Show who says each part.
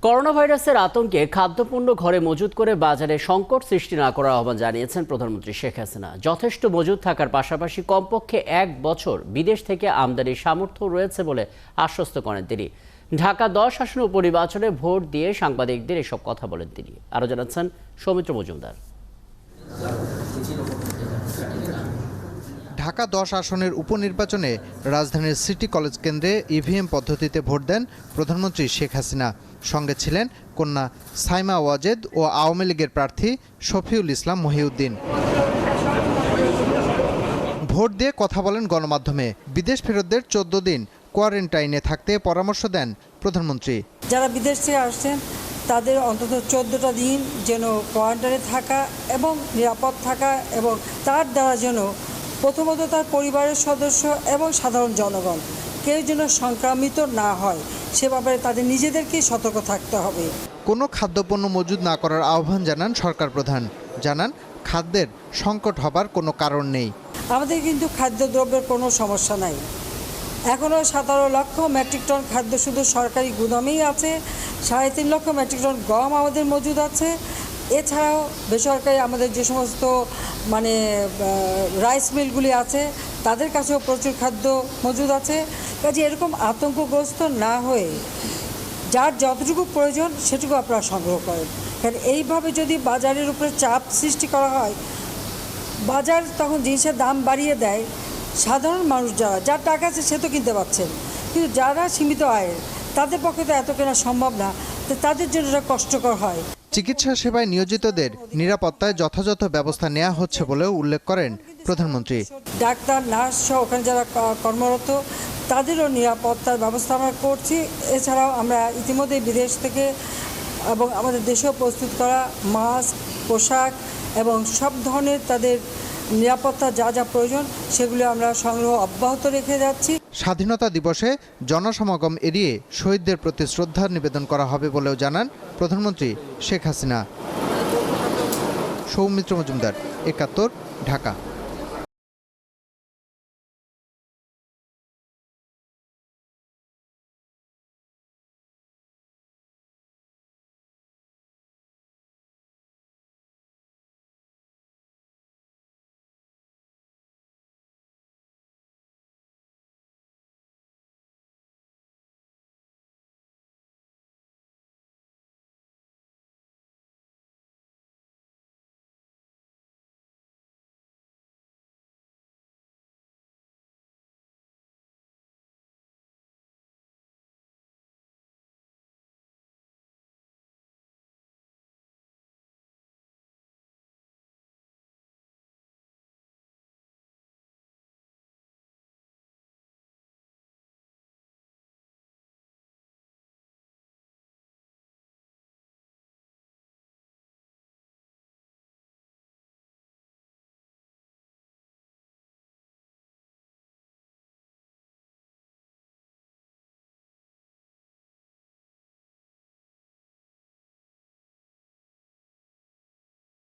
Speaker 1: Corona ভাইরাসের আতঙ্কে খাদ্যপণ্য ঘরে মজুত করে বাজারে সংকট সৃষ্টি না করার আহ্বান জানিয়েছেন প্রধানমন্ত্রী শেখ হাসিনা। যথেষ্ট মজুত থাকার পাশাপাশি কমপক্ষে 1 বছর বিদেশ থেকে আমদানির সামর্থ্য রয়েছে বলে আশ্বস্ত করেন তিনি। ঢাকা 10 আসনে উপনির্বাচনে ভোট দিয়ে সাংবাদিকদের এসব কথা বলেন তিনি। আরও জানাচ্ছেন সৌমিত্র মজুমদার।
Speaker 2: ঢাকা 10 আসনের উপনির্বাচনে রাজধানীর সিটি কলেজ কেন্দ্রে ইভিএম পদ্ধতিতে ভোট দেন প্রধানমন্ত্রী শেখ হাসিনা। সঙ্গে ছিলেন কন্যা সাইমা ওয়াজেদ ও আওয়ামী লীগের প্রার্থী শফিউল ইসলাম মহিউদ্দিন। ভোট দিয়ে কথা বলেন গণমাধ্যমে। বিদেশ ফেরতদের 14 দিন কোয়ারেন্টাইনে থাকতে পরামর্শ দেন প্রধানমন্ত্রী।
Speaker 3: যারা বিদেশ থেকে আসছেন তাদের অন্তত 14টা দিন যেন কোয়ারেন্টাইনে থাকা এবং নিরাপদ থাকা, এবং তার দ্বারা যেন প্রথমত তার পরিবারের সদস্য এবং সাধারণ জনগণ কেউ যেন সংক্রামিত না হয়, সে ব্যাপারে তাদের নিজেদেরকেই সতর্ক থাকতে হবে।
Speaker 2: কোনো খাদ্যপণ্য মজুদ না করার আহ্বান জানান সরকার প্রধান। জানান খাদ্যের সংকট হবার কোনো কারণ নেই।
Speaker 3: আমাদের কিন্তু খাদ্যদ্রব্যের কোনো সমস্যা নাই। এখনও 17 লক্ষ মেট্রিক টন খাদ্য শুধু সরকারি গুদামেই আছে। 3.5 লক্ষ মেট্রিক টন গম আমাদের মজুদ আছে। এছাড়াও বেসরকারি আমাদের যে সমস্ত রাইস মিলগুলি আছে তাদের কাছেও প্রচুর খাদ্য মজুদ আছে। কাজে এরকম আতঙ্কগ্রস্ত না হয়ে যার যতটুকু প্রয়োজন সেটুকু আপনারা সংগ্রহ করেন। কারণ এইভাবে যদি বাজারের উপরে চাপ সৃষ্টি করা হয়, বাজার তখন জিনিসের দাম বাড়িয়ে দেয়। সাধারণ মানুষ যার টাকা আছে সে তো কিনতে পারছেন, কিন্তু যারা সীমিত আয়ের তাদের পক্ষে তো এত কেনা সম্ভব না, তো তাদের জন্য এটা কষ্টকর হয়।
Speaker 2: চিকিৎসা সেবায় নিয়োজিতদের নিরাপত্তায় যথাযথ ব্যবস্থা নেওয়া হচ্ছে বলেও উল্লেখ করেন প্রধানমন্ত্রী।
Speaker 3: ডাক্তার, নার্স সহ ওখানে যারা কর্মরত তাদেরও নিরাপত্তার ব্যবস্থা আমরা করছি। এছাড়াও আমরা ইতিমধ্যে বিদেশ থেকে এবং আমাদের দেশেও প্রস্তুত করা মাস্ক, পোশাক এবং সব ধরনের তাদের নিরাপত্তা যা যা প্রয়োজন সেগুলো আমরা সংগ্রহ অব্যাহত রেখে যাচ্ছি।
Speaker 2: স্বাধীনতা দিবসে জনসমাগম এড়িয়ে শহীদদের প্রতি শ্রদ্ধা নিবেদন করা হবে বলেও জানান প্রধানমন্ত্রী শেখ হাসিনা। সৌমিত্র মজুমদার, 71, ঢাকা।